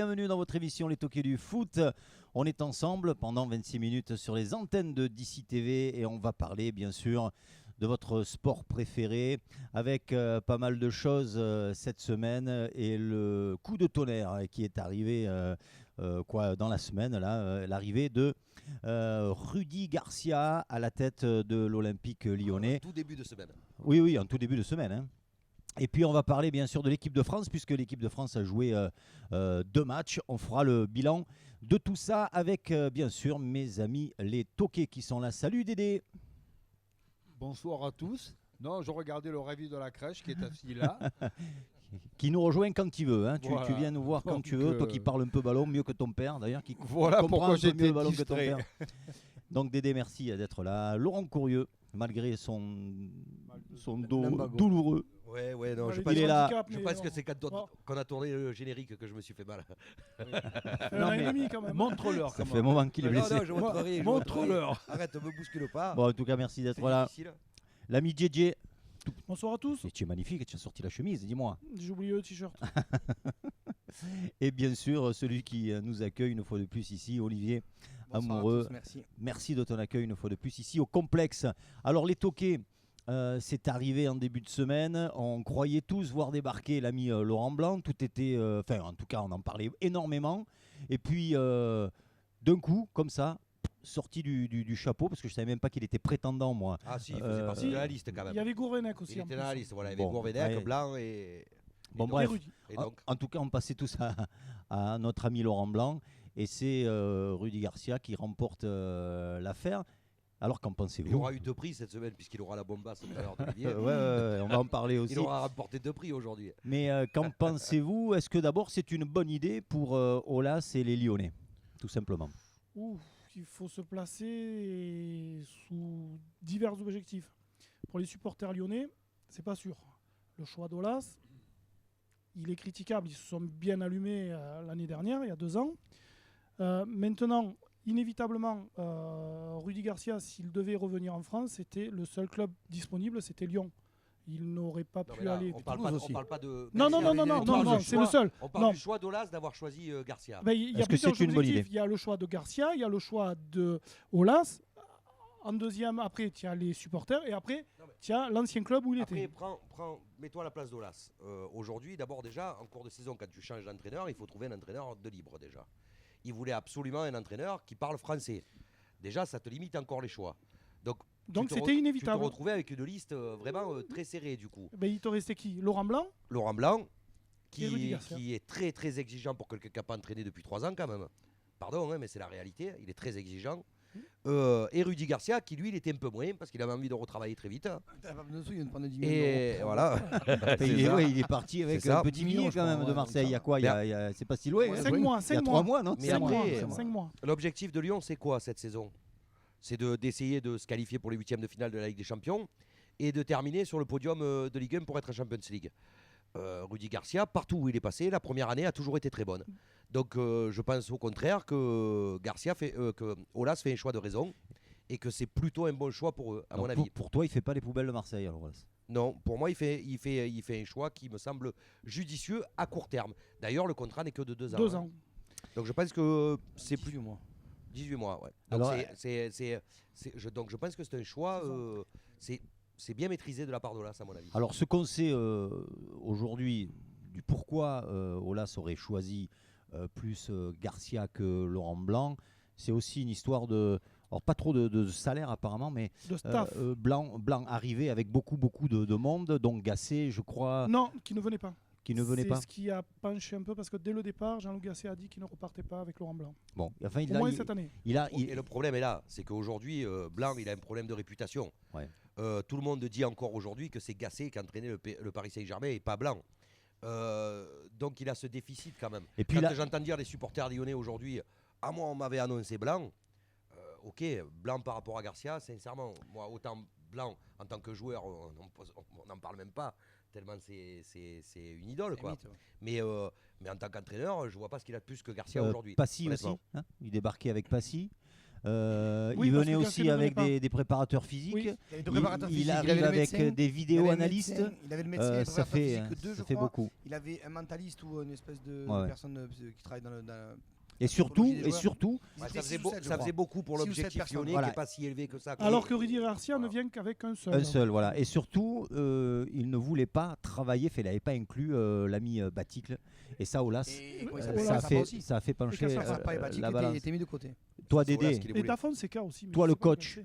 bienvenue dans votre émission Les Toqués du Foot. On est ensemble pendant 26 minutes sur les antennes de DC TV et on va parler bien sûr de votre sport préféré avec pas mal de choses cette semaine et le coup de tonnerre qui est arrivé dans la semaine, l'arrivée de Rudy Garcia à la tête de l'Olympique lyonnais. En tout début de semaine. Oui, en tout début de semaine. Hein. Et puis on va parler bien sûr de l'équipe de France, puisque l'équipe de France a joué 2 matchs. On fera le bilan de tout ça avec bien sûr mes amis les Toqués qui sont là. Salut Dédé. Bonsoir à tous. Non, je regardais le réveil de la crèche qui est assis là. Qui nous rejoint quand il veut. Hein. Voilà. Tu viens nous voir quand tu veux. Toi qui parles un peu ballon, mieux que ton père d'ailleurs. Qui Voilà comprend pourquoi un peu mieux j'étais le ballon que ton distrait. père. Donc Dédé, merci d'être là. Laurent Courrieux, malgré son dos Lumbago. douloureux. Ouais, non, je Il pense, est là. je pense que c'est quand on a tourné le générique que je me suis fait mal. Non, mais Montre-leur. ça fait un moment qu'il est blessé. Non, je montrerai. Montre-leur. Arrête, ne me bouscule pas. Bon, en tout cas, merci d'être C'est là. difficile. L'ami JJ. Bonsoir à tous. Et tu es magnifique, tu as sorti la chemise, dis-moi. J'ai oublié le t-shirt. Et bien sûr, celui qui nous accueille une fois de plus ici, Olivier Amoureux. Merci de ton accueil une fois de plus ici au complexe. Alors les Toqués, c'est arrivé en début de semaine. On croyait tous voir débarquer l'ami Laurent Blanc. Tout était, en tout cas, on en parlait énormément. Et puis, d'un coup, comme ça, sorti du chapeau, parce que je savais même pas qu'il était prétendant, moi. Ah si, il faisait partie de la liste quand même. Il y avait Gourvenec aussi. Il en était plus. dans la liste, voilà. Il y avait Bon, Gourvenec, ouais. Blanc et... Bon, donc- bref. Rudy. Et donc, En tout cas, on passait tous à notre ami Laurent Blanc. Et c'est Rudy Garcia qui remporte l'affaire. Alors qu'en pensez-vous? il aura eu 2 prix cette semaine puisqu'il aura la bombasse tout à l'heure d'Olivier. Ouais, on va en parler aussi. Il aura remporté 2 prix aujourd'hui. Mais qu'en pensez-vous? Est-ce que d'abord c'est une bonne idée pour Aulas et les Lyonnais? Tout simplement. Ouf, il faut se placer sous divers objectifs. Pour les supporters lyonnais, c'est pas sûr. Le choix d'Olas, il est critiquable. Ils se sont bien allumés l'année dernière, il y a 2 ans. Maintenant, inévitablement, Rudy Garcia, s'il devait revenir en France, c'était le seul club disponible, c'était Lyon. Il n'aurait pas Non, mais pu là, aller. on parle pas de... Non, c'est le seul. On parle Non. du choix d'Olas d'avoir choisi Garcia. Ben, il y a Est-ce que plusieurs c'est une bonne objectifs. idée? Il y a le choix de Garcia, il y a le choix de Olas. En deuxième, après, tu as les supporters. Et après, Non, mais- tu as l'ancien club où il Après, était. mets-toi à la place d'Olas. Aujourd'hui, d'abord déjà, en cours de saison, quand tu changes d'entraîneur, il faut trouver un entraîneur de libre déjà. Il voulait absolument un entraîneur qui parle français. Déjà, ça te limite encore les choix. Donc C'était inévitable. Tu te retrouvais avec une liste vraiment très serrée du coup. Ben, il te restait qui? Laurent Blanc. Laurent Blanc, Et Rudy Garcia. qui est très très exigeant pour quelqu'un qui n'a pas entraîné depuis 3 ans quand même. Pardon, hein, mais c'est la réalité, il est très exigeant. Et Rudy Garcia, qui lui, il était un peu moins parce qu'il avait envie de retravailler très vite. Et voilà. Il est parti avec C'est ça. un petit billet quand même de Marseille. Il y a quoi? C'est pas si loin. Ouais, hein. 5 mois. Il y a 3 mois, non? Mais 5 mois. après, 5 mois. L'objectif de Lyon, c'est quoi cette saison? C'est d'essayer de se qualifier pour les 8e de finale de la Ligue des Champions et de terminer sur le podium de Ligue 1 pour être Champions League. Rudy Garcia, partout où il est passé, la première année a toujours été très bonne. Donc je pense au contraire que que Aulas fait un choix de raison et que c'est plutôt un bon choix pour eux, à Donc, mon avis. pour toi, il fait pas les poubelles de Marseille alors. Non, pour moi, il fait un choix qui me semble judicieux à court terme. D'ailleurs, le contrat n'est que de 2 ans. 2 hein. ans. Donc je pense que c'est plus 18 18 mois, mois. ouais. Donc, Alors, donc je pense que c'est un choix, c'est bien maîtrisé de la part d'Olas, à mon avis. Alors ce qu'on sait aujourd'hui du pourquoi Aulas aurait choisi plus Garcia que Laurent Blanc, c'est aussi une histoire de... Alors pas trop de salaire apparemment, mais De staff. Blanc arrivait avec beaucoup de monde, donc Gasset, je crois, Non, qui ne venait pas. qui ne venait pas. C'est ce qui a penché un peu parce que dès le départ, Jean-Loup Gasset a dit qu'il ne repartait pas avec Laurent Blanc. Bon, enfin, Au moins cette année. Et le problème est là, c'est qu'aujourd'hui, Blanc, il a un problème de réputation. Ouais. Tout le monde dit encore aujourd'hui que c'est Gasset qui a entraîné le Paris Saint-Germain et pas Blanc. Donc il a ce déficit quand même. Et puis Quand là- j'entends dire les supporters lyonnais aujourd'hui, à moi on m'avait annoncé Blanc, ok, Blanc par rapport à Garcia, sincèrement, moi autant Blanc en tant que joueur, on n'en parle même pas, tellement c'est une idole quoi. Mais en tant qu'entraîneur, je vois pas ce qu'il a de plus que Garcia aujourd'hui. Passy aussi, honnêtement. hein, il débarquait avec Passy. Il venait aussi avec des préparateurs physiques. Oui. Il arrive avec des vidéo-analystes. Il avait le médecin, ça fait beaucoup. Il avait un mentaliste ou une espèce de personne qui travaille dans et surtout, ça faisait beaucoup pour l'objectif lyonnais qui n'est pas si élevé que ça. Alors que Rudy Garcia ne vient qu'avec un seul. Un seul, voilà. Et surtout, il ne voulait pas travailler, il n'avait pas inclus l'ami Baticle. Et ça, Aulas, ça a fait pencher la balance. Il était mis de côté. Toi, Dédé, et Dafon, c'est cas aussi. Toi, le coach,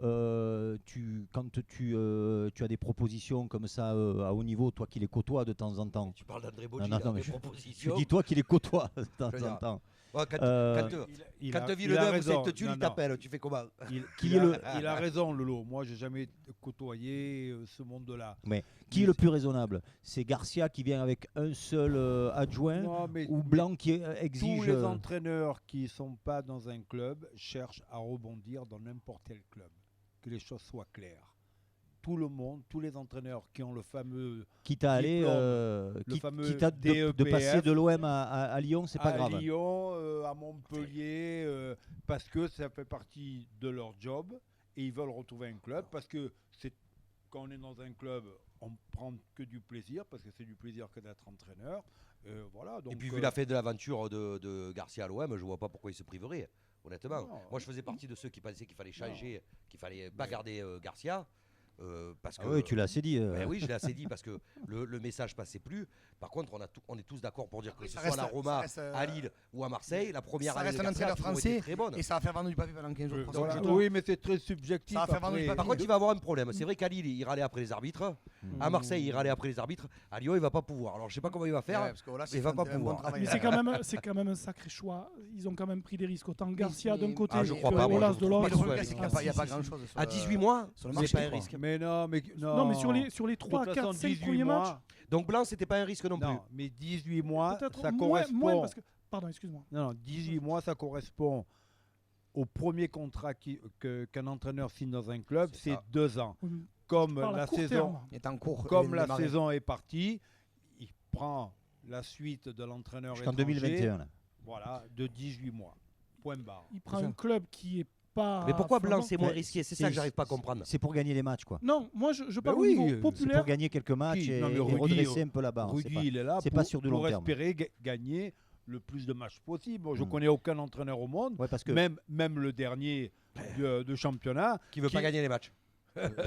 quand tu as des propositions comme ça à haut niveau, toi qui les côtoies de temps en temps. Tu parles d'André Boggi, des propositions. Je dis toi qui les côtoies de temps en temps. Quand Villeneuve te tue, il t'appelle. Tu fais comment? Il a raison, Lolo. Moi, j'ai jamais côtoyé ce monde-là. Mais qui est le plus raisonnable? C'est Garcia qui vient avec un seul adjoint ou Blanc qui exige. Tous les entraîneurs qui ne sont pas dans un club cherchent à rebondir dans n'importe quel club. Que les choses soient claires. Tout le monde, tous les entraîneurs qui ont le fameux quitte à aller de passer de l'OM à Lyon, c'est pas grave. À Lyon, à Montpellier, parce que ça fait partie de leur job et ils veulent retrouver un club parce que quand on est dans un club, on prend que du plaisir parce que c'est du plaisir que d'être entraîneur. Voilà. Donc, et puis vu la fin de l'aventure de Garcia à l'OM, je vois pas pourquoi il se priverait. Honnêtement, moi je faisais partie de ceux qui pensaient qu'il fallait changer, qu'il fallait pas garder Garcia. Parce que, oui, tu l'as assez dit. Oui, je l'ai assez dit parce que le message passait plus. Par contre, on est tous d'accord pour dire que ce soit à la Roma, à Lille ou à Marseille, la première année de Garcia a été très bonne. Et ça va faire vendre du papier pendant 15 jours. Oui, mais c'est très subjectif. Par contre, il va avoir un problème. C'est vrai qu'à Lille, il râlait après les arbitres. À Marseille, il râlait après les arbitres. À Lyon, il va pas pouvoir. Alors, je sais pas comment il va faire. Mais il va pas pouvoir. Mais c'est quand même un sacré choix. Ils ont quand même pris des risques. Autant Garcia d'un côté je crois pas, Olas de l'autre. Il n'y a pas grand-chose. À 18 mois, c'est pas un risque. Mais non. Non, mais sur les 3, 4, 5 premiers matchs. Donc Blanc, c'était pas un risque non plus. Non, mais 18 mois, ça moins correspond. parce que... Pardon, excuse-moi. Non, 18 mois, ça correspond au premier contrat qu'un entraîneur signe dans un club, c'est 2 ans. Comme la saison est en cours, saison est partie, il prend la suite de l'entraîneur jusqu'en 2021. Là. Voilà, de 18 mois. Point barre. Il prend un club qui est pas. Mais pourquoi Blanc c'est moins risqué? C'est ça que j'arrive pas à comprendre. C'est pour gagner les matchs, quoi. Non, moi je parle au niveau populaire. C'est pour gagner quelques matchs et redresser un peu la barre. Rudy, il est là pour espérer gagner le plus de matchs possible. Je connais aucun entraîneur au monde, parce que même le dernier de championnat, qui veut pas gagner les matchs.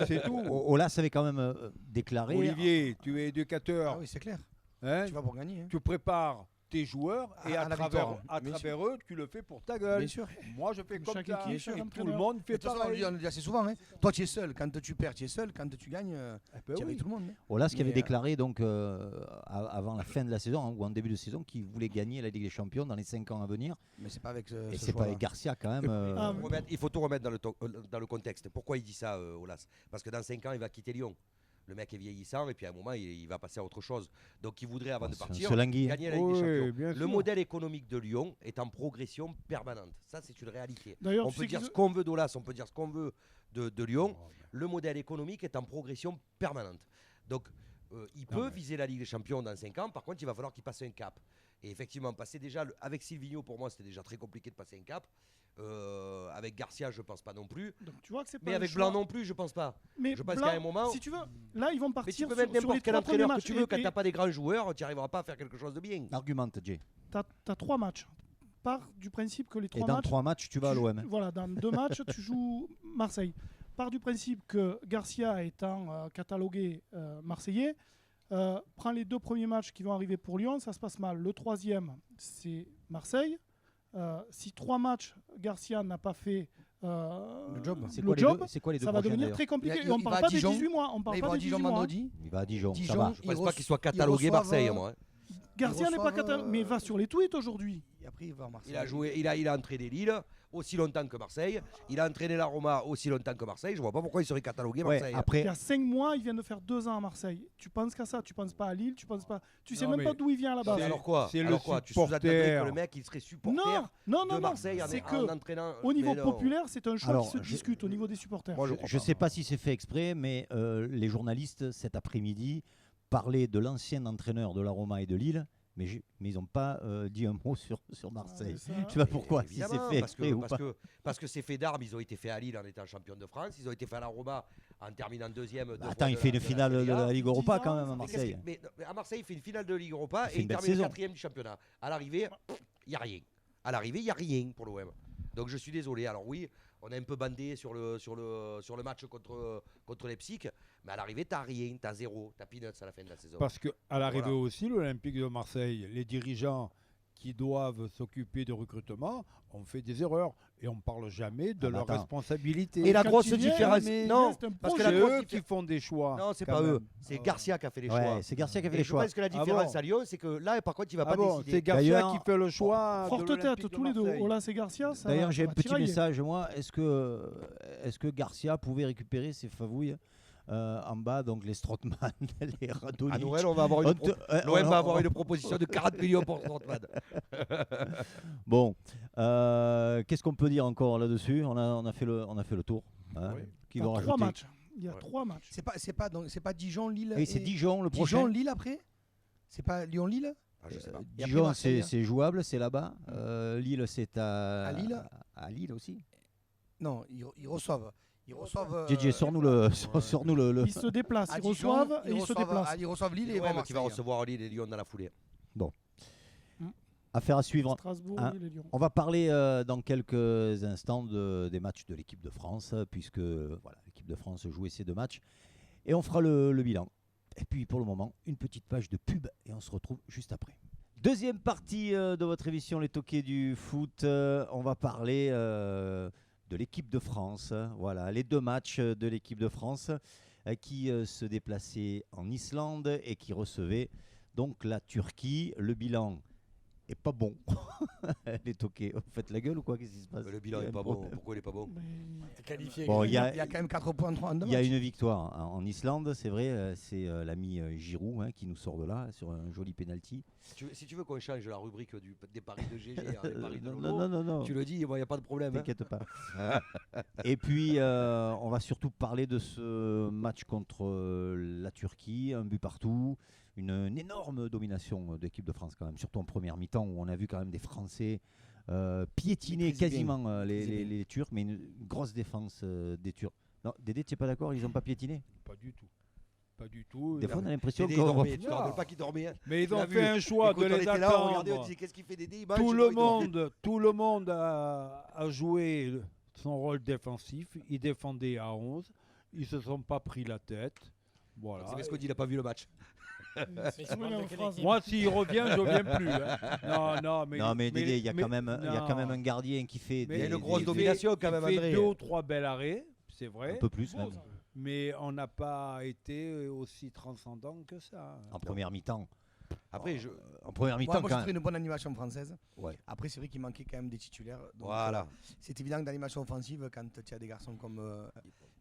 C'est tout. Olas avait quand même déclaré. Olivier, tu es éducateur. Ah oui, c'est clair. Hein? Tu vas pour gagner. Tu prépares tes joueurs et à travers eux, tu le fais pour ta gueule. Bien sûr. Moi, je fais comme ça. Tout le monde fait pareil. On le dit assez souvent. Toi, tu es seul. Quand tu perds, tu es seul. Quand tu gagnes, tu es avec tout le monde. Olas qui avait déclaré donc avant la fin de la saison ou en début de saison qu'il voulait gagner la Ligue des Champions dans les 5 ans à venir. Mais c'est pas avec et c'est pas avec Garcia quand même. Il faut tout remettre dans le contexte. Pourquoi il dit ça, Olas? Parce que dans 5 ans, il va quitter Lyon. Le mec est vieillissant et puis à un moment il va passer à autre chose. Donc il voudrait avant de partir gagner la Ligue des Champions. Le modèle économique de Lyon est en progression permanente. Ça c'est une réalité. On peut dire ce qu'on veut d'Olas, on peut dire ce qu'on veut de Lyon. Le modèle économique est en progression permanente. Donc il peut viser la Ligue des Champions dans 5 ans. Par contre il va falloir qu'il passe un cap. Et effectivement passer déjà avec Silvino pour moi c'était déjà très compliqué de passer un cap. Avec Garcia, je pense pas non plus. Donc, tu vois que c'est pas mais avec Blanc non plus, je pense pas. Mais je pense qu'à un moment. Si tu veux, là ils vont partir. Mais tu peux mettre n'importe quel entraîneur que tu veux. Quand t'as pas des grands joueurs, tu n'arriveras pas à faire quelque chose de bien. Argumente, Jay. T'as 3 matchs. Pars du principe que les 3 matchs. Et dans 3 matchs, tu vas à l'OM. Voilà, dans 2 matchs, tu joues Marseille. Pars du principe que Garcia étant catalogué marseillais, prends les 2 premiers matchs qui vont arriver pour Lyon, ça se passe mal. Le 3e, c'est Marseille. Si 3 matchs, Garcia n'a pas fait le job, c'est quoi les 2 ça va devenir très compliqué. Et on ne parle pas des 18 mois. On parle pas des 18 mois. Il va à Dijon. Ça va. Je ne pense pas qu'il soit catalogué Marseille, moi. Garcia n'est pas catalogué, mais il va sur les tweets aujourd'hui. Et après, il va à Marseille. Il a joué, il a entraîné Lille aussi longtemps que Marseille. Il a entraîné la Roma aussi longtemps que Marseille. Je vois pas pourquoi il serait catalogué Marseille. Après... Il y a 5 mois, il vient de faire 2 ans à Marseille. Tu penses qu'à ça, tu penses pas à Lille, tu penses pas. Tu sais même pas d'où il vient là-bas. Alors quoi? C'est alors quoi? Tu sous-entendrais que le mec il serait supporter de Marseille en entraînant. Au niveau populaire, c'est un choix qui se discute au niveau des supporters. Je sais pas si c'est fait exprès, mais les journalistes cet après-midi parlaient de l'ancien entraîneur de la Roma et de Lille, mais ils n'ont pas dit un mot sur Marseille. ça. Je ne sais pas pourquoi, si c'est Évidemment, fait parce exprès ou pas. parce que ces faits d'armes, ils ont été faits à Lille en étant champion de France, ils ont été faits à la Roma en terminant deuxième. Attends, il fait une finale de la Ligue Europa quand même à Mais Marseille. mais à Marseille, il fait une finale de Ligue Europa Il fait et une il belle termine saison. quatrième du championnat. À l'arrivée, il n'y a rien. À l'arrivée, il n'y a rien pour l'OM. Donc je suis désolé. Alors oui, on a un peu bandé sur le match contre Leipzig, mais à l'arrivée, tu n'as rien, tu as zéro, tu as peanuts à la fin de la saison. Parce qu'à l'arrivée Voilà. aussi, l'Olympique de Marseille, les dirigeants qui doivent s'occuper de recrutement ont fait des erreurs et on ne parle jamais de Ah, leur attends. responsabilité. Et la Quand grosse il vient, différence, mais non, c'est un parce que C'est la projet. grosse eux qui font des choix. Non, c'est quand pas eux, même. c'est Garcia qui a fait les Ouais, choix. c'est Garcia qui a fait Et les je choix. pense que la Ah différence bon à Lyon, c'est que là, par contre, il va Ah pas bon, décider. c'est Garcia D'ailleurs, qui fait le choix. de Forte l'Olympique tête de tous les deux. Marseille. Olas et Garcia. ça D'ailleurs, va- j'ai ça un va petit tirailler. message, moi. Est-ce que Garcia pouvait récupérer ses favouilles en bas, donc les Strootman, les Radonjic. À Noël, on va avoir On une te- l'OM va avoir une proposition de 40 millions pour Strootman. Bon, qu'est-ce qu'on peut dire encore là-dessus on a fait le tour. Hein. Oui. Qui Il y a vont 3 rajouter matchs. Il y a 3 matchs. C'est pas Dijon, Lille. Et c'est Dijon le prochain. Dijon, Lille après. C'est pas Lyon-Lille. Ah, je sais pas. Et après Dijon, Marseille. c'est jouable, c'est là-bas. Lille, c'est À Lille. À Lille aussi. Non, ils reçoivent. Ils reçoivent. JJ, sors-nous le. Ils se déplacent, à ils Dijon, reçoivent et ils se déplacent. Ils reçoivent Lille et ils vont à L'OM qui va Marseille. recevoir Lille et Lyon dans la foulée. Affaire à suivre. Strasbourg Hein. et les Lions. On va parler dans quelques instants des matchs de l'équipe de France, puisque voilà, l'équipe de France jouait ces 2 matchs. Et on fera le bilan. Et puis pour le moment, une petite page de pub et on se retrouve juste après. Deuxième partie de votre émission Les Toqués du foot. On va parler de l'équipe de France. Voilà, les 2 matchs de l'équipe de France qui se déplaçaient en Islande et qui recevaient donc la Turquie. Le bilan est pas bon. Les Toqués, vous faites la gueule ou quoi? Qu'est-ce qui se passe? Mais le bilan Il y a est un pas bon. problème. Pourquoi il est pas bon? Mais- Bon, Il y a quand même 4 points, 3 en 2 Il y a matchs. une victoire en Islande, c'est vrai, c'est l'ami Giroud qui nous sort de là sur un joli penalty. Si tu veux qu'on change la rubrique des paris de GG à des paris de Non, Lolo, non. tu le dis, il n'y a pas de problème. hein. T'inquiète pas. Et puis, on va surtout parler de ce match contre la Turquie, un but partout, une énorme domination de l'équipe de France quand même, surtout en première mi-temps où on a vu quand même des Français piétiner Maîtriser quasiment bien. les Turcs, mais une grosse défense des Turcs. Non, Dédé, tu n'es pas d'accord? Ils n'ont pas piétiné? Pas du tout. Pas du tout. Des fois, on a l'impression Dédé, il qu'on dormait. Tu te rappelles pas qu'il dormait hein? Mais ils Tu ont l'as fait vu. un choix Écoute, de on les était là, on regardait, on attendre. disait qu'est-ce qu'il fait Dédé? Il mange, Tout non, le monde a joué son rôle défensif. Ils défendaient à 11. Ils se sont pas pris la tête. Voilà. C'est parce qu'on dit il n'a pas vu le match. C'est tout le même en France. Moi, s'il revient, je viens plus. hein. Non, mais Dédé, il y a quand même un gardien qui fait Mais Il y a des- une grosse des- domination quand même, Il fait André. 2 ou 3 belles arrêts, c'est un vrai. peu plus même, Mais on n'a pas été aussi transcendant que ça. en première mi-temps. Après, En première Moi, mi-temps, moi, j'ai quand trouvé une bonne animation française. Ouais. Après, c'est vrai qu'il manquait quand même des titulaires. Donc, voilà. c'est évident que d'animation offensive, quand tu as des garçons comme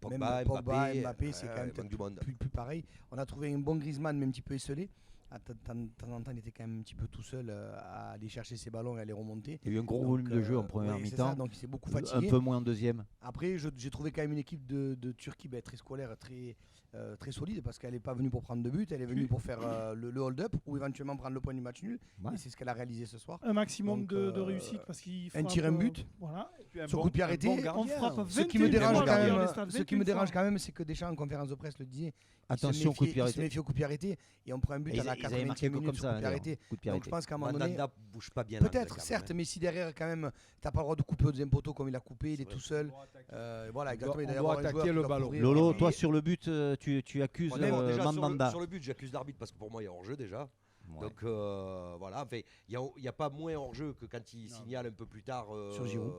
Pogba, même Pogba, Mbappé, Mbappé, c'est quand même il manque du peut-être monde. plus pareil. On a trouvé un bon Griezmann, mais un petit peu esselé. De temps en temps, il était quand même un petit peu tout seul à aller chercher ses ballons et à les remonter. il y a eu un gros Donc, volume de jeu en première oui, c'est ça, mi-temps, donc il s'est beaucoup un fatigué. peu moins en deuxième. Après, j'ai trouvé quand même une équipe de Turquie très scolaire, très solide, parce qu'elle n'est pas venue pour prendre de but, elle est venue pour faire le hold-up ou éventuellement prendre le point du match nul. Ouais. Et c'est ce qu'elle a réalisé ce soir. Un maximum Donc, de réussite parce qu'il un tir, un but. Voilà. Sur coup de pied arrêté, On frappe Ce qui me 21 dérange fois quand derrière même, les stades, ce qui me 21 dérange fois. quand même, c'est que Deschamps en conférence de presse le disait. Attention, coup de pied Il se arrêté. méfie au coup de pied arrêté et on prend un but Et à la ils avaient marqué 80e comme minute sur ça, coup de pied d'ailleurs, arrêté. coup de pied Donc je arrêté. pense qu'à un moment donné, Mandanda bouge pas bien. l'angle, peut-être, quand même, certes, hein. mais si derrière quand même, t'as pas le droit de couper au deuxième poteau comme il a coupé, il est tout seul. Voilà, exactement. Il doit y on doit avoir un attaquer joueur qui le doit ballon. couvrir. Lolo, Et- toi sur le but, tu accuses Bon, déjà, sur Mandanda. sur le but, j'accuse l'arbitre parce que pour moi, il y a hors-jeu déjà. Ouais. Donc voilà, enfin, il n'y a pas moins hors-jeu que quand il signale un peu plus tard Sur Giroud.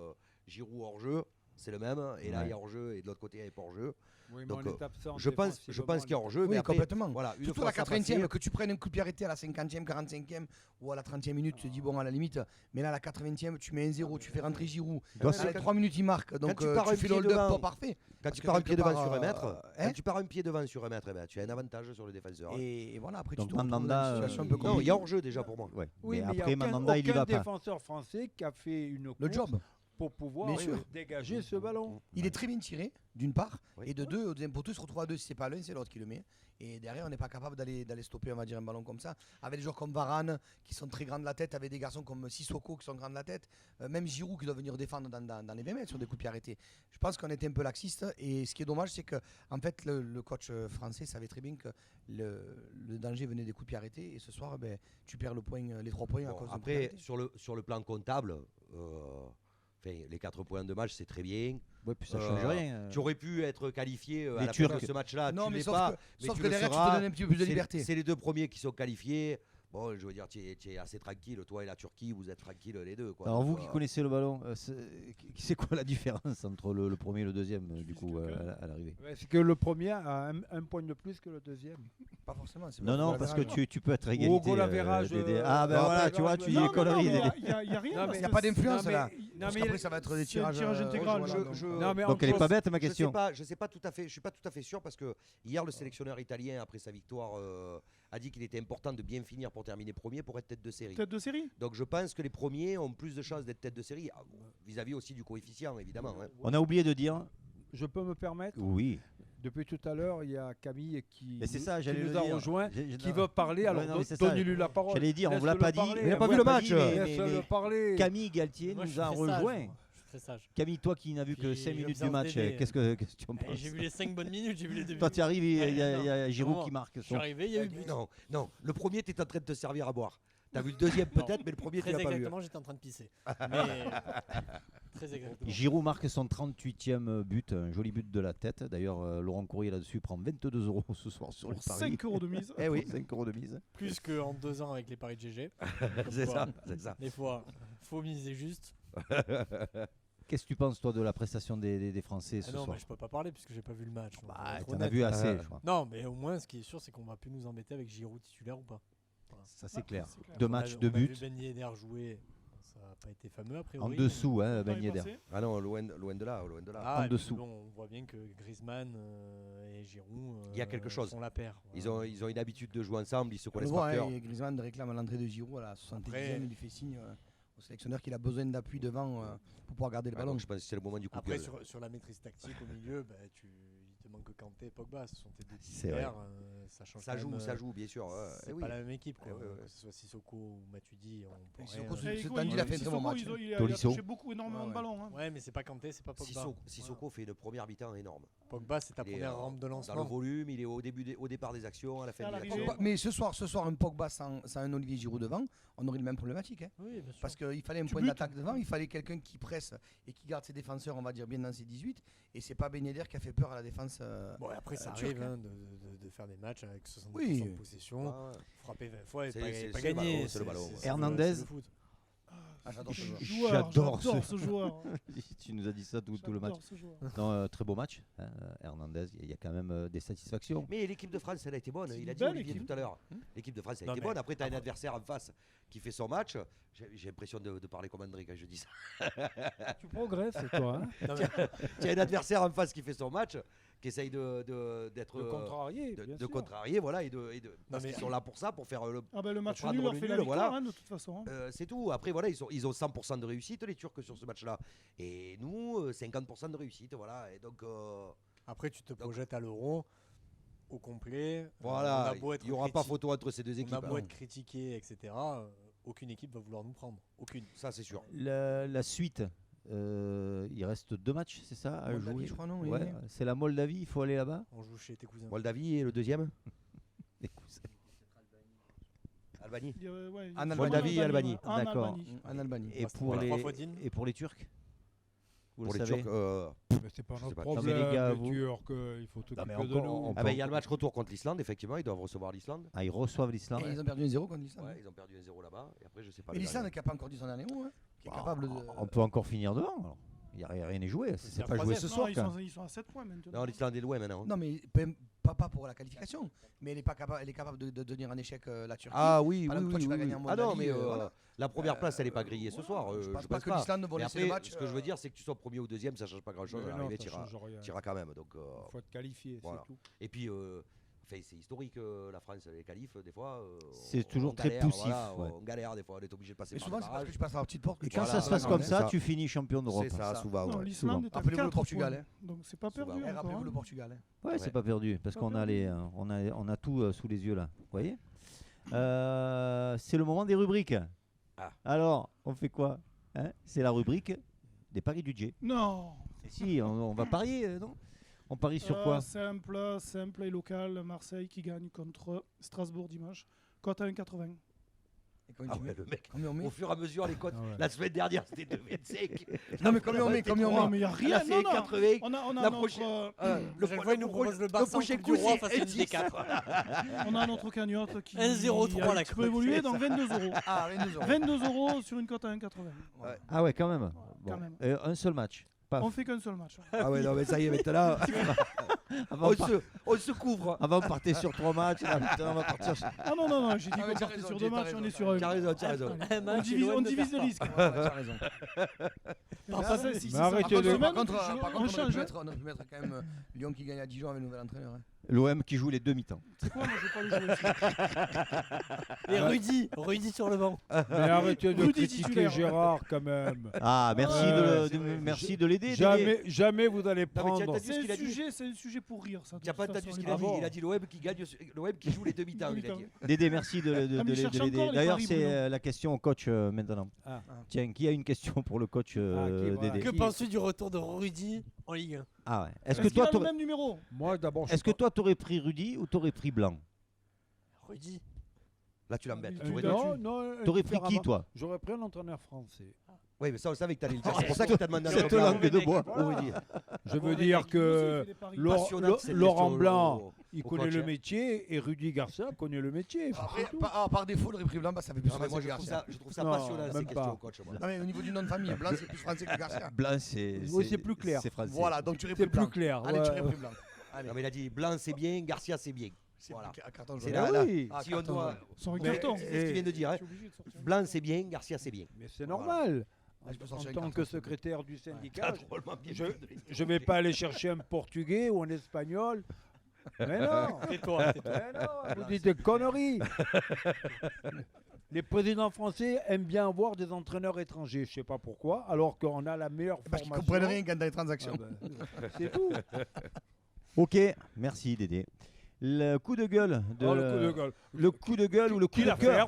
Giroud hors-jeu, c'est le même. Et là, Ouais. il y a hors-jeu et de l'autre côté, il n'y a pas hors-jeu. Oui, mais Donc, on est absent Je pense qu'il y a hors-jeu, mais Oui, après, complètement. voilà, une Surtout à fois la ça 80e, passé, que tu prennes un coup de pied arrêté à la 50e, 45e ou à la 30e minute, tu te dis bon, à la limite, mais là, à la 80e, tu mets un 0, tu fais rentrer Giroud. Doit Dans les 3 minutes, il marque. Donc tu pars un tu fais pied le hold-up devant, pas parfait. quand Parce tu que pars un quelque pied devant part, sur un mètre, hein quand tu pars un pied devant sur un mètre, eh ben, tu as un avantage sur le défenseur. Et voilà, après, tu Donc te retrouves dans Mandanda, une situation un peu il- Non, il compliquée. y a hors-jeu déjà pour moi. Ouais. Oui, mais mais après, il n'y a Mandanda, il y va aucun pas. défenseur français qui a fait une Le course job. pour pouvoir Bien sûr. dégager ce ballon. Il est très bien tiré, d'une part, Oui. et de deux, au deuxième poteau, il se retrouve à deux. Si c'est pas l'un, c'est l'autre qui le met. Et derrière, on n'est pas capable d'aller stopper, on va dire, un ballon comme ça. Avec des joueurs comme Varane, qui sont très grands de la tête, avec des garçons comme Sissoko, qui sont grands de la tête, même Giroud, qui doit venir défendre dans les 20 mètres sur des coups de pied arrêtés. Je pense qu'on était un peu laxiste. Et ce qui est dommage, c'est que en fait, le coach français savait très bien que le danger venait des coups de pied arrêtés. Et ce soir, tu perds les 3 points à Bon, cause de après, sur le plan comptable, les 4 points de match, c'est très bien. Ouais, puis ça change rien. Tu aurais pu être qualifié à Les la fin Turcs. de ce match-là. Non, tu mais l'es sauf pas. que, mais sauf tu que le derrière, tu seras. te donnes un petit peu plus de C'est- liberté. C'est les 2 premiers qui sont qualifiés. Bon, je veux dire, tu es assez tranquille. Toi et la Turquie, vous êtes tranquilles les deux. Quoi. Alors Donc, vous qui connaissez le ballon, c'est quoi la différence entre le premier et le deuxième du coup à l'arrivée? Ouais, c'est que le premier a un point de plus que le deuxième. Pas forcément. c'est Non, pas non, le parce que average. tu peux être à Au égalité. goal average, Ah ben non, voilà, pas tu vois, average, tu dis non, des non, conneries. Il n'y a rien. Non, parce Il n'y a que pas d'influence mais- là. non, Parce mais qu'après, ça va être des c'est un tirages. tirage intégral. Non, mais Donc elle n'est entre- pas bête ma question. Je sais pas tout à fait. Je suis pas tout à fait sûr parce que hier le sélectionneur italien après sa victoire a dit qu'il était important de bien finir pour terminer premier pour être tête de série. Tête de série. Donc je pense que les premiers ont plus de chances d'être tête de série vis-à-vis aussi du coefficient évidemment. Hein. On a oublié de dire. Je peux me permettre. Oui. Depuis tout à l'heure, il y a Camille qui, Mais c'est ça, qui j'allais nous le a dire. rejoint, J'ai- qui non. veut parler. Ouais, Alors non, mais c'est ça. donnez-lui la parole. J'allais dire, on vous l'a Laisse-le pas dit. parler. Il n'a pas on vu l'a le match. dit, Laisse-le parler. Camille Galtier Moi, je nous suis a très sage, rejoint. moi. Je suis très sage. Camille, toi qui n'as vu que Puis 5 minutes du j'observe match, Dédé. qu'est-ce que tu en Eh, penses? J'ai vu les 5 bonnes minutes, j'ai vu les 2 Toi, tu arrives, il y a non, Giroud non. qui marque. Je suis arrivé, il y a eu but. Non, non. Le premier, tu es en train de te servir à boire. Tu as vu le deuxième Non. peut-être, mais le premier, tu Très l'as pas vu. exactement, j'étais en train de pisser. Mais très exactement. Giroud marque son 38e but, un joli but de la tête. D'ailleurs, Laurent Courrier là-dessus prend 22 € ce soir sur les Pour paris. 5 euros de mise. Eh oui, 5 € de mise. Plus qu'en 2 ans avec les paris de GG. c'est ça, c'est ça. Des fois, faut miser juste. Qu'est-ce que tu penses, toi, de la prestation des Français Ah ce non, soir? mais je peux pas parler puisque j'ai pas vu le match. donc, Bah, être t'en as honnête. vu assez, je crois. Non, mais au moins, ce qui est sûr, c'est qu'on va plus nous embêter avec Giroud titulaire ou pas. Ça, c'est clair. c'est clair. 2 On a- matchs, 2 on a vu buts. Ben Yedder jouer, ça n'a pas été fameux a En priori. dessous, hein, Pas Ben y Yedder. penser. Ah non, loin de là, loin de là. Ah, en et puis dessous. bon, on voit bien que Griezmann et Giroud Il y a quelque chose. font la paire. Ils ont une habitude de jouer ensemble, ils se On le connaissent voit, par cœur. hein, Griezmann réclame l'entrée de Giroud à la 70e. Après- Il lui fait signe au sélectionneur qu'il a besoin d'appui devant pour pouvoir garder le Ah, ballon. donc je pense que c'est le moment du coup de Après, gueule. sur la maîtrise tactique au milieu, il te manque Kanté et Pogba. Ce sont tes deux C'est titulaires. Ça change Ça quand joue, même, ça joue, bien sûr. C'est Eh oui. pas la même équipe. Quoi. Eh ouais, ouais. Que ce soit Sissoko ou Matuidi. On peut Sissoko, rien- c'est- Et Tanguy, il a fait un très bon Sissoko, match. il a Tolisso. touché beaucoup, énormément Ouais, de ballons. hein. Ouais, mais c'est pas Kanté, c'est pas Pogba. Sissoko fait une première mi-temps énorme. Pogba, c'est ta Il est, première rampe de Dans le lancement. volume, il est au départ des actions, à la fin À des l'arrivée. actions. Pogba- Mais ce soir, un Pogba sans un Olivier Giroud devant, on aurait le même problématique. Hein. Oui, bien sûr. Parce qu'il fallait un Tu point butes. d'attaque devant, il fallait quelqu'un qui presse et qui garde ses défenseurs, on va dire, bien dans ses 18. Et c'est pas Ben Yedder qui a fait peur à la défense. Bon, et après, ça turc, arrive hein. de faire des matchs avec 70% Oui. de possession, Ah, frapper 20 fois et C'est- pas, c'est- et pas c'est le gagner. ballon, c'est le ballon. Hernandez. c'est le foot. Ah, j'adore ce joueur. J'adore J'adore ce joueur. Tu nous as dit ça tout le match. J'adore ce joueur. Non, très beau match, hein, Hernandez. Il y a quand même des satisfactions. Mais l'équipe de France, elle a été bonne. C'est Il une a dit belle Olivier équipe. tout à l'heure. L'équipe de France, elle a Non, été mais bonne. Après, tu as un après- adversaire en face qui fait son match. J'ai l'impression de parler comme André quand je dis ça. Tu progresses, toi. Hein, Non, mais- Tu as un adversaire en face qui fait son match, qui essaye d'être. de contrarier. bien de sûr. contrarier, voilà, parce mais- qu'ils sont là pour ça, pour faire le. Ah ben le match prendre nul leur le fait la nul, victoire, voilà. hein, de toute façon. hein. C'est tout. Après, voilà, ils ont 100% de réussite, les Turcs, sur ce match-là. Et nous, 50% de réussite, voilà. Et donc, Après, tu te projettes à l'Euro au complet. voilà, on a beau être il n'y aura pas criti- photo entre ces deux On équipes. a beau hein. être critiqué, etc. Aucune équipe va vouloir nous prendre. Aucune. Ça, c'est sûr. La suite, il reste 2 matchs, c'est ça, à Moldavie, jouer. je crois, non, Ouais, oui. c'est la Moldavie, il faut aller là-bas. On joue chez tes cousins. Moldavie et le deuxième Écoute, Albanie. Ouais, En Moldavie et Albanie. ouais. En D'accord. Albanie. En Albanie. Et Bah, pour c'est les, trois fois Dean. et pour les Turcs, vous Pour le les savez. Turcs. Mais c'est pas Je sais notre pas. problème, Non, mais les gars, les vous- Turcs, il faut Non, mais t'occuper de encore, nous. on Ah ben, il y a le match retour contre l'Islande, effectivement, ils doivent recevoir l'Islande. Ah, ils reçoivent l'Islande. Et ils ont perdu 1-0 contre l'Islande. Ouais, ils ont perdu 1-0 là-bas. Et après, je sais pas. Mais le l'Islande dernier. qui n'a pas encore dit son dernier mot, hein, qui est Bah, capable de. On peut encore finir devant. Alors. Il n'y a rien n'est joué. C'est la pas joué troisième. ce Non, soir. ils quand sont, ils sont à 7 points maintenant. Non, l'Islande est loin maintenant. Non, mais pas pour la qualification. Mais elle est capable de devenir un échec la Turquie. Ah oui, Par oui, exemple, toi, oui, tu vas oui, gagner oui. en Ah non, Moldavie, mais voilà. la première place, elle n'est pas grillée ce soir. Je pense je pas pense que l'Islande vont Mais laisser après, le match. ce que je veux dire, c'est que tu sois premier ou deuxième, ça change pas grand-chose. À Mais non, l'arrivée, ça tu change rien. iras quand même. Donc, Il faut être qualifié, voilà. c'est tout. et puis, c'est historique, la France, les qualifs, des fois. C'est toujours on très galère, poussif, voilà, ouais. On galère, des fois, on est obligé de passer Et par souvent, les c'est parce que barrages. tu passes par la petite porte. Et que quand tu ça se passe vas- comme c'est ça, ça. tu finis champion d'Europe. C'est ça, ça. souvent. Non, ouais. l'Islande est à Rappelez-vous le 4 Portugal. points. Donc c'est pas Souvent. perdu. Et encore, rappelez-vous hein. le Portugal. Ouais, c'est Ouais. pas perdu parce Pas qu'on a perdu. on a tout sous les yeux là. Vous voyez c'est le moment des rubriques. Ah. Alors, on fait quoi C'est la rubrique des paris du J. Non. Et si, on va parier, non? On parie sur quoi? Simple et local. Marseille qui gagne contre Strasbourg dimanche. Cote à 1,80. Et combien Ah tu ouais, mets le mec, Combien on met au fur et à mesure, les cotes. Ah ouais. La semaine dernière, c'était 2,25. Non, mais combien on met Combien on Non, met mais il n'y a Là, rien. c'est Non, non. 80. On a La notre, prochaine- euh, Le Prochaine fois, il nous propose le Barça en prochain Coupe coup, du Roi c'est face à une des 1,10. quatre. on a notre cagnotte qui 1,03 a un la petit peu cote. évolué, donc 22 €. Ah, 22 euros. 22 € sur une cote à 1,80. Ah ouais, quand même. Quand Bon. même. Un seul match. Paf. On fait qu'un seul match. Ah ouais, non, mais ça y est, maintenant, Avant, on se couvre. avant, on partait sur 3 matchs. Là, maintenant, on va partir sur... Ah non, non, non, j'ai dit Ah ouais, qu'on t'as partait raison, sur t'as 2 matchs, raison, on est t'as sur Tu as raison, tu as raison. Un On match, divise, l'OM on ne divise les perd risques. Ouais, t'as raison. Par passé, si Mais ça arrêtez part de- pas Par Par semaine, contre, je- par on contre, change. on aurait pu mettre quand même Lyon qui gagne à Dijon avec le nouvel entraîneur. hein. L'OM qui joue les demi-temps. C'est quoi, moi je vais pas le jouer. Et Rudy sur le banc. Mais arrêtez de Rudy critiquer titulaire. Gérard quand même. Ah, merci, Ouais, merci de l'aider. Dédé. Jamais vous allez Non, mais tiens, prendre. t'as vu ce qu'il a dit C'est un sujet pour rire, ça. de Tu n'as pas toute entendu façon, ce les qu'il a dit. gars. Il a dit l'OM qui joue les demi-temps. Il a dit. Dédé, merci de Ah, mais il cherche encore l'aider. les D'ailleurs, paris, c'est Bruno. la question au coach maintenant. Ah. Tiens, qui a une question pour le coach voilà. Dédé? Que penses-tu du retour de Rudy en Ligue 1? Ah ouais. Est-ce Est-ce que qu'il a toi, le même numéro? Moi d'abord. je est-ce que sais toi, t'aurais pris Rudy ou t'aurais pris Blanc? Rudy. Là, tu l'embêtes. Ah, Tu oui. aurais- pas. Non, T'aurais pris qui, différemment. toi? J'aurais pris un entraîneur français. Oui, mais ça, on savait que tu allais le dire. C'est pour ça qu'il t'a demandé un Cette entraîneur. langue de bois. Voilà. Rudy. Je veux Bon, dire mec, que Passionnante, cette Laurent question, Blanc, il au connaît coach, le hein. métier et Rudy Garcia connaît le métier. Après, c'est tout. par défaut, le repris blanc, bah, ça fait plus Non, mais français moi, que Garcia. je trouve ça Non, passionnant, ces même questions pas. au coach. moi. Non, mais au niveau du nom de famille, blanc, c'est plus français que Garcia. Blanc, c'est. Oui, c'est plus clair. C'est français. Voilà, donc tu C'est repris plus blanc. clair. Allez, tu ouais. repris blanc. Allez, Non, mais il a dit Blanc, c'est bien, Garcia, c'est bien. c'est voilà. plus- à carton C'est jaune. là, Ah là. oui. Ah, Si on carton doit. jaune. Sur un Mais- carton. C'est ce qu'il vient de dire. hein. Je suis obligé de sortir. Blanc, c'est bien, Garcia, c'est bien. Mais c'est normal. Ah, je peux En sortir un tant carton que jaune. secrétaire du T'as syndicat, drôlement bien je- fait de les dire. je vais pas aller chercher un portugais ou un espagnol. Mais non. Tais-toi. Mais non, vous dites des conneries. Les présidents français aiment bien avoir des entraîneurs étrangers, je sais pas pourquoi, alors qu'on a la meilleure Parce qu'ils formation. comprennent rien quand dans les transactions. Ah ben, c'est tout. Ok, merci Dédé. Le coup de gueule de. Oh, le coup de gueule. Le coup de gueule ou le coup Qui de l'a cœur.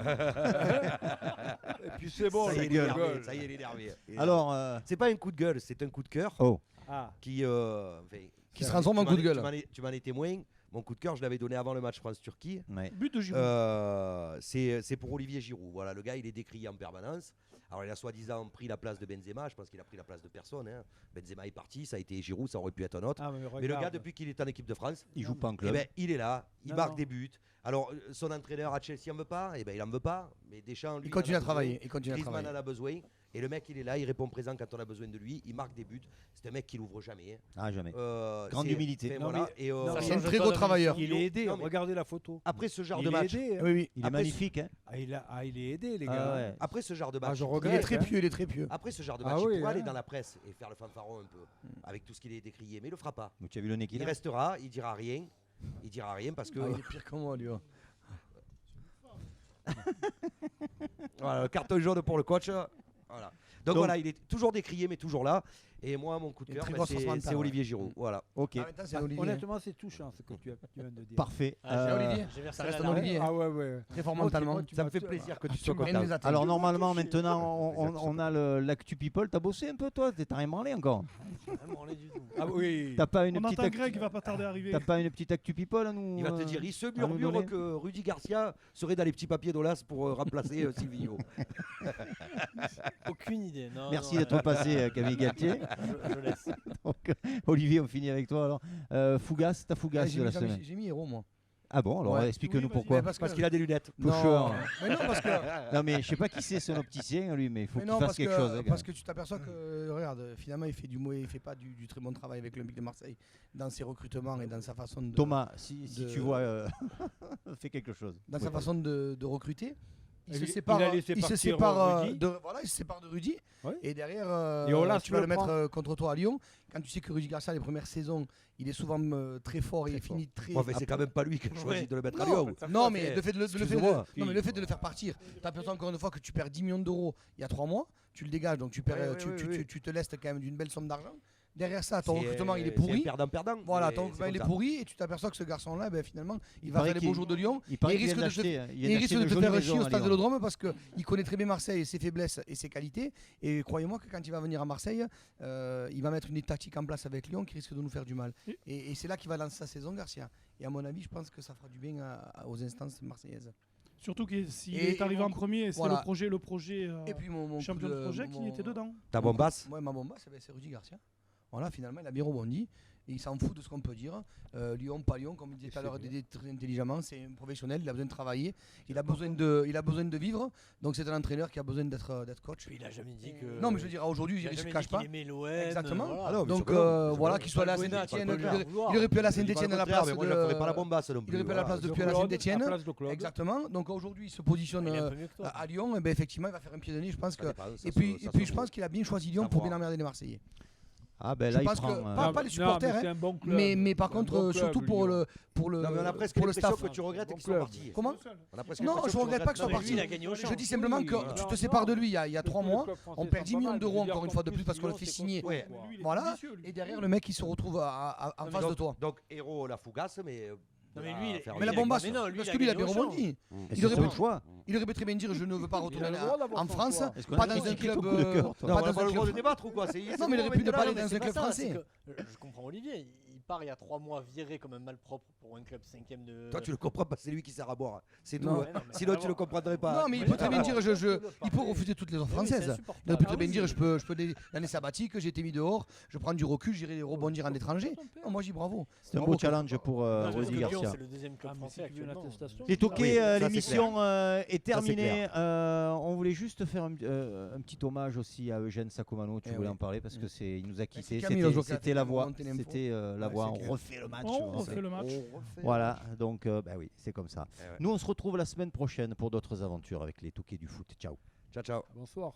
Et puis c'est bon, Ça y le est, coup il est de énervé. gueule. Ça y est, il est énervé. Alors, C'est pas un coup de gueule, c'est un coup de cœur oh, Ah, qui. Qui se transforme en coup de gueule. Tu m'en es témoin. Mon coup de cœur, je l'avais donné avant le match France-Turquie. ouais. But de Giroud. C'est pour Olivier Giroud. Voilà, le gars, il est décrié en permanence. Alors, il a soi-disant pris la place de Benzema. Je pense qu'il a pris la place de personne. hein. Benzema est parti, ça a été Giroud, ça aurait pu être un autre. ah, Mais le regarde. gars, depuis qu'il est en équipe de France, Il joue pas en eh club. ben, il est là, il Non, marque non. des buts. Alors, son entraîneur à Chelsea en veut pas, eh ben, il en veut pas. Mais Deschamps, lui, Il continue en a à travailler. besoin. Il continue à Griezmann travailler. en a besoin. Et le mec, il est là, il répond présent quand on a besoin de lui. Il marque des buts. C'est un mec qui l'ouvre jamais. hein. Ah, jamais. Grande humilité. Non, voilà. mais- Et, non, C'est mais- un très gros travailleur. Il est aidé, Non, mais- regardez la photo. après ce genre Il de est match, aidé, hein. Oui, oui. Il est Après, magnifique, hein. Il est aidé, les Ah gars. ouais. après ce genre de Ah, match, je il Il regrette. est très pieux, il est très pieux. Après ce genre de Ah match, oui, il pourrait hein. aller dans la presse et faire le fanfaron un peu, avec tout ce qu'il est décrié, mais il le fera pas. Mais tu as vu le nez qu'il Il a restera, il dira rien. Il dira rien parce que Ah, il est pire que moi, lui. hein. voilà, le carton jaune pour le coach. Voilà. Donc voilà, il est toujours décrié, mais toujours là. Et moi, mon coup de Il y a cœur, une très ben, grosse force c'est mentale, Olivier Giroud. Voilà. Ok, Ah, maintenant, c'est Olivier. Honnêtement, c'est touchant ce que tu viens de dire. parfait. Ah, C'est Olivier. J'ai versé Ça la reste un larme. Olivier. Ah ouais, ouais. Très fort Moi, mentalement. moi, tu Ça me m'as- fait plaisir que tu Tu sois m'as content. les attaques. Alors normalement maintenant on a l'actu people. T'as bossé un peu toi? T'as rien branlé encore? Vraiment, on est du tout. Ah oui. T'as pas une On petite entend actu... Greg, il va pas tarder à arriver. T'as pas une petite actu people à nous? Il va te dire, il se à nous murmure donner que Rudy Garcia serait dans les petits papiers d'Olas pour remplacer Silvino. Aucune idée. Non, Merci non, d'être passé Camille Galtier. Je laisse. Donc, Olivier, on finit avec toi alors. Fougas, ta Fougas Ah, de la semaine. J'ai mis héros, moi. Ah bon, alors Ouais. explique-nous Oui, pourquoi. vas-y. Parce Parce qu'il a des lunettes. Toucheur. Non, mais non, parce que. Non mais je sais pas qui c'est son opticien lui, mais il faut Mais qu'il non, fasse parce quelque que, chose. hein, parce que tu t'aperçois que, regarde, finalement, il fait du mauvais, il fait pas du très bon travail avec l'Olympique de Marseille dans ses recrutements et dans sa façon de. Thomas, si de- tu vois, fais quelque chose. Dans Oui. sa façon de recruter. il se Il sépare, a laissé il se partir sépare Rudy. il se sépare de Rudy. Ouais. Et derrière, Et Olas tu vas le le mettre prend. contre toi à Lyon. Quand tu sais que Rudy Garcia, les premières saisons, il est souvent très fort et il finit très. Ouais, mais c'est quand même pas lui qui a choisi de le mettre à Non, Lyon. non, mais le fait de le Excuse-moi. faire partir, tu as l'impression encore une fois que tu perds 10 millions d'euros il y a 3 mois, tu le dégages, donc tu te laisses quand même d'une belle somme d'argent. Derrière ça, ton recrutement il est pourri. Perdant. Voilà, mais ton c'est recrutement il est comme ça. pourri et tu t'aperçois que ce garçon-là, finalement, il va paraît faire les qu'il- beaux jours de Lyon. Il paraît Et il qu'il risque vient de te- d'acheter- il Et vient il risque d'acheter de une te jolie faire maison chier au à stade Lyon. Vélodrome parce qu'il connaît très bien Marseille et ses faiblesses et ses qualités. Et croyez-moi que quand il va venir à Marseille, il va mettre une tactique en place avec Lyon qui risque de nous faire du mal. Et c'est là qu'il va lancer sa saison, Garcia. Et à mon avis, je pense que ça fera du bien aux instances marseillaises. Surtout que s'il Et- est arrivé et en mon- premier, c'est voilà. le projet Et puis mon champion coup de projet qui était dedans. Ta bombasse. Ouais, ma bombasse, c'est Rudy Garcia. Voilà, finalement, il a bien rebondi. Et il s'en fout de ce qu'on peut dire. Lyon, pas Lyon, comme il disait tout à l'heure, très intelligemment, c'est un professionnel, il a besoin de travailler, il a besoin de vivre. Donc c'est un entraîneur qui a besoin d'être coach. Il a jamais dit que. Non, mais je veux dire, aujourd'hui, il a il ne se jamais cache dit qu'il pas. aimait l'OM. Exactement. voilà. Ah non, mais Donc c'est pas grave. voilà, qu'il soit là à Valbuena, Saint-Etienne. tu peux pas le vouloir. Il aurait pu aller à Je dis pas Saint-Etienne le à la contraire, place mais moi je ne ferai pas la de. bombasse non Il plus. aurait pu à la place de Puel à Saint-Etienne. Exactement. Donc aujourd'hui, il se positionne Il est un peu mieux que toi. à Lyon. Et effectivement, il va faire un pied de nez. Je pense que. Ça dépend, ça Et puis, se- ça je se pense vaut. qu'il a bien choisi Lyon À pour voir. bien emmerder les Marseillais. Ah ben Je là, il pense prend. que pas les supporters, c'est hein, un bon club. mais par C'est un contre, bon club, surtout pour Lyon. le Non, mais on a presque pour le l'impression staff. que tu regrettes Bon qu'ils soient club. partis. Comment On a presque Non, l'impression je que tu regrette pas que regrettes soit Non, mais lui, parti. il a gagné au champ. Je dis simplement que tu te sépares de lui il y a 3 mois. On perd 10 millions d'euros encore une fois de plus parce qu'on le fait signer. Ouais. Voilà. Et derrière, le mec, il se retrouve en face de toi. Donc, héros la fougasse, mais. Non, mais lui, faire Mais la une- bombasse, mais non, lui, parce il que a lui, il a gagné bien au champ. rebondi. Et Il c'est aurait son pu- choix. Il aurait pu très bien dire je ne veux pas retourner le droit d'avoir en son France, choix. Est-ce qu'on pas a dans un critiqué club. ton coup de cœur, toi Non, on pas n'a dans pas un le droit de club. débattre ou quoi c'est- Non, mais il aurait pu ne Non, pas aller mais dans c'est un pas club ça, français. c'est que, je comprends Olivier, il part il y a 3 mois viré comme un malpropre pour un club 5ème de. Toi, tu le comprends pas, c'est lui qui sert à boire. C'est tout. Non. hein. Ouais, non, mais Sinon, ça tu va le comprendrais pas. Non, mais il peut très bien dire il peut refuser toutes les offres Oui, c'est françaises. insupportable. Il aurait pu très Ah bien oui, dire c'est- je peux l'année sabbatique, j'ai été mis dehors, je prends du recul, j'irai rebondir en étranger. Non, moi je dis bravo. C'est un beau challenge pour Non, parce que Rudy Lyon, Garcia. c'est le deuxième club français actuellement. Les toqués, Oui, ça, c'est l'émission est terminée. clair. On voulait juste faire un petit hommage aussi à Eugène Sacomano. Tu Eh voulais oui. en parler parce que il nous a quittés. c'est Camille, aujourd'hui, C'était qui a la fait voix. monter l'info. C'était la Ouais, voix. c'est On clair. refait le match. On refait le match. Voilà, donc bah oui, c'est comme ça. Eh ouais. Nous, on se retrouve la semaine prochaine pour d'autres aventures avec les toqués du foot. Ciao. Ciao, ciao. Bonsoir.